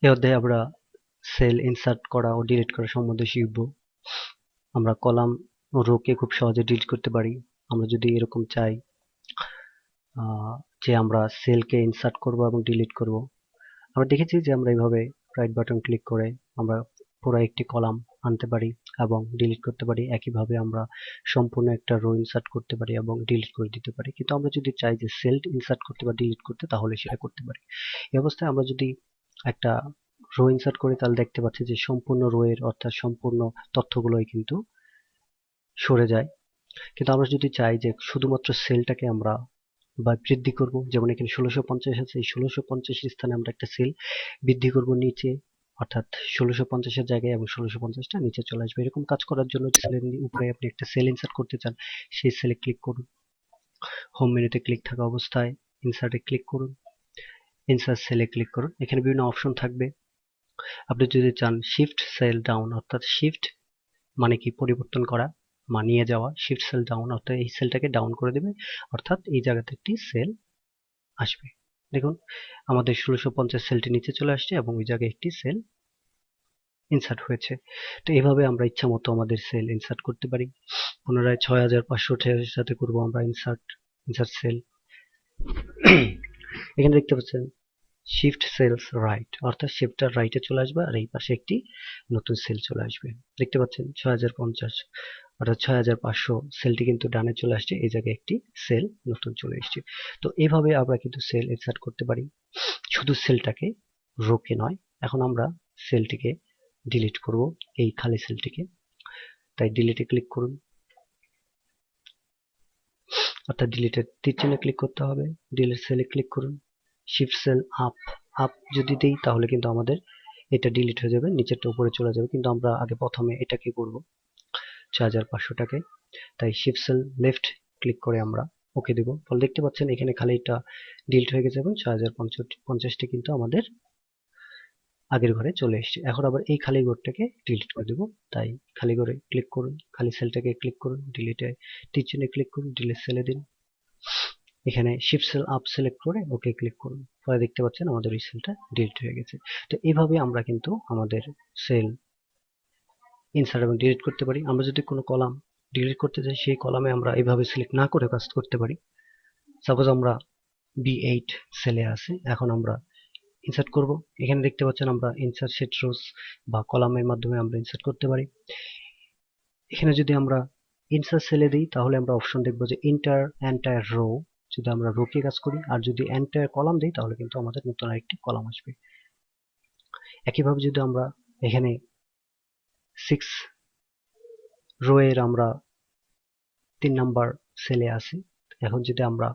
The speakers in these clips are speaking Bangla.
এই অধ্যায়ে আমরা সেল ইনসার্ট করা ও ডিলিট করা সম্বন্ধে শিখব। আমরা কলাম ও রোকে খুব সহজে ডিলিট করতে পারি। আমরা যদি এরকম চাই যে আমরা সেলকে ইনসার্ট করব এবং ডিলিট করব, আমরা দেখেছি যে আমরা এইভাবে রাইট বাটন ক্লিক করে আমরা পুরো একটি কলাম আনতে পারি এবং ডিলিট করতে পারি। একইভাবে আমরা সম্পূর্ণ একটা রো ইনসার্ট করতে পারি এবং ডিলিট করে দিতে পারি। কিন্তু আমরা যদি চাই যে সেল ইনসার্ট করতে বা ডিলিট করতে, তাহলে সেটা করতে পারি। এই অবস্থায় আমরা যদি একটা রো ইনসার্ট করি, তাহলে দেখতে পাচ্ছি যে সম্পূর্ণ রো এর অর্থাৎ সম্পূর্ণ তথ্যগুলোই কিন্তু সরে যায়। কিন্তু আমরা যদি চাই যে শুধুমাত্র সেলটাকে আমরা বা বৃদ্ধি করব, যেমন এখানে 1650 আছে, এই 1650 এর স্থানে আমরা একটা সেল বৃদ্ধি করব নিচে, অর্থাৎ 1650 এর জায়গায়, এবং 1650টা নিচে চলে আসবে। এরকম কাজ করার জন্য যে সেলের উপরে আপনি একটা সেল ইনসার্ট করতে চান, সেই সেলে ক্লিক করুন। হোম মেনুতে ক্লিক থাকা অবস্থায় ইনসার্টে ক্লিক করুন, ইনসার্ট সেলে ক্লিক করুন। এখানে বিভিন্ন অপশন থাকবে। আপনি যদি চান শিফট সেল ডাউন, অর্থাৎ শিফট মানে কি পরিবর্তন করা বা নিয়ে যাওয়া, শিফট সেল ডাউন অর্থাৎ এই সেলটাকে ডাউন করে দেবে, অর্থাৎ এই জায়গাতে একটি সেল আসবে। দেখুন আমাদের 1650 সেলটি নিচে চলে আসছে এবং ওই জায়গায় একটি সেল ইনসার্ট হয়েছে। তো এইভাবে আমরা ইচ্ছা মতো আমাদের সেল ইনসার্ট করতে পারি। পুনরায় 6500 এর সাথে করব আমরা ইনসার্ট সেল। এখানে দেখতে পাচ্ছেন শিফট সেলস রাইট, অর্থাৎ শিফটটা রাইটে চলে আসবে আর এই পাশে একটি নতুন সেল চলে আসবে। দেখতে পাচ্ছেন 6050 অর্থাৎ 6500 সেলটি কিন্তু ডানে চলে আসছে, এই জায়গায় একটি সেল নতুন চলে এসছে। তো এইভাবে আমরা কিন্তু সেল ইনসার্ট করতে পারি, শুধু সেলটাকে, রোকে নয়। এখন আমরা সেলটিকে ডিলিট করব, এই খালি সেলটিকে। তাই ডিলিটে ক্লিক করুন, অর্থাৎ ডিলিটের তীর চিহ্নে ক্লিক করতে হবে, ডিলিট সেলে ক্লিক করুন, শিফট সেল আপ, আপ যদি দেই তাহলে কিন্তু আমাদের এটা ডিলিট হয়ে যাবে, নিচেরটা উপরে চলে যাবে। কিন্তু আমরা আগে প্রথমে এটাকে করব 6500টাকে, তাই শিফট সেল লেফট ক্লিক করে আমরা ওকে দেব। ফলে দেখতে পাচ্ছেন এখানে খালি এটা ডিলিট হয়ে গেছে এবং 6050টি কিন্তু আমাদের আগের ঘরে চলে এসেছে। এখন আবার এই খালি ঘরটাকে ডিলিট করে দেব, তাই খালি ঘরে ক্লিক করুন, খালি সেলটাকে ক্লিক করুন, ডিলিটে তীর চিহ্নে ক্লিক করুন, ডিলিট সেলে দিন, এখানে শিফট সেল আপ সিলেক্ট করে ওকে ক্লিক করুন। পরে দেখতে পাচ্ছেন আমাদের ওই সেলটা ডিলিট হয়ে গেছে। তো এইভাবে আমরা কিন্তু আমাদের সেল ইনসার্ট এবং ডিলিট করতে পারি। আমরা যদি কোনো কলাম ডিলিট করতে চাই, সেই কলামে আমরা এইভাবে সিলেক্ট না করে কাজ করতে পারি। সাপোজ আমরা B8 সেলে আছে, এখন আমরা ইনসার্ট করব। এখানে দেখতে পাচ্ছেন আমরা ইনসার্ট শিট রোজ বা কলামের মাধ্যমে আমরা ইনসার্ট করতে পারি। এখানে যদি আমরা ইনসার্ট সেলে দিই, তাহলে আমরা অপশন দেখব যে ইন্টার এন্টায়ার রো, যদি আমরা রো কে কাজ করি, আর যদি এন্টায়ার কলাম দিই তাহলে কিন্তু আমাদের নতুন আরেকটি কলাম আসবে। একইভাবে যদি আমরা এখানে 6 রো এর আমরা 3 নাম্বার সেলে আসি, এখন যদি আমরা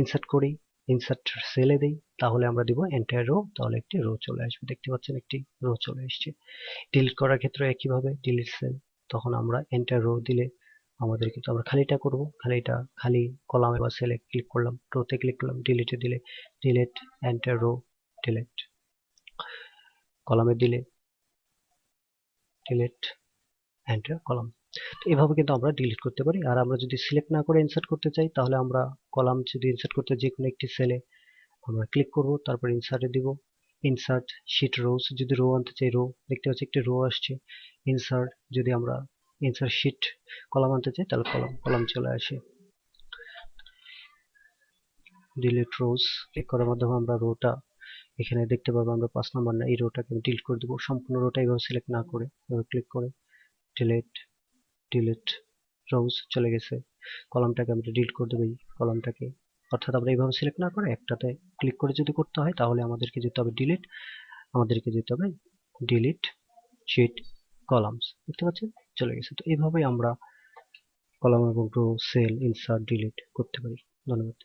ইনসার্ট করি, ইনসার্ট সেলে দিই, তাহলে আমরা দিব এন্টায়ার রো, তাহলে একটি রো চলে আসবে। দেখতে পাচ্ছেন একটি রো চলে এসেছে। ডিলিট করার ক্ষেত্রে একইভাবে ডিলিট সেল, তখন আমরা এন্টায়ার রো দিলে আমাদের কিন্তু আমরা খালিটা করব, খালিটা খালি কলামে বা সেলে ক্লিক করলাম, রোতে ক্লিক করলাম, ডিলিটে দিলে ডিলিট এন্টায়ার রো, ডিলিট কলামে দিলে ডিলিট এন্টার কলাম। তো এভাবে কিন্তু আমরা ডিলিট করতে পারি। আর আমরা যদি সিলেক্ট না করে ইনসার্ট করতে চাই, তাহলে আমরা কলাম যদি ইনসার্ট করতে যে কোনো একটি সেলে আমরা ক্লিক করব, তারপর ইনসার্টে দিব, ইনসার্ট শিট রোজ, যদি রো আনতে চাই রো, দেখতে পাচ্ছি একটি রো আসছে। ইনসার্ট যদি আমরা ইনসার্ট শিট কলাম আনতে চাই, তাহলে কলাম চলে আসে। ডিলিট রোজ ক্লিক করার মাধ্যমে আমরা রোটা এখানে দেখতে পাবো, আমরা 5 নাম্বার না, এই রোটাকে আমি ডিলিট করে দেবো। সম্পূর্ণ রোটা এইভাবে সিলেক্ট না করে এভাবে ক্লিক করে ডিলিট, ডিলিট রোজ চলে গেছে। কলামটাকে আমরা ডিলিট করে দেবো, এই কলামটাকে, অর্থাৎ আমরা এইভাবে সিলেক্ট না করে একটাতে ক্লিক করে যদি করতে হয়, তাহলে আমাদেরকে যেতে হবে ডিলিট, আমাদেরকে যেতে হবে ডিলিট শিট কলামস। দেখতে পাচ্ছেন চলে গেছে। তো এইভাবেই আমরা কলাম এবং রো, সেল, ইনসার্ট, ডিলিট করতে পারি। ধন্যবাদ।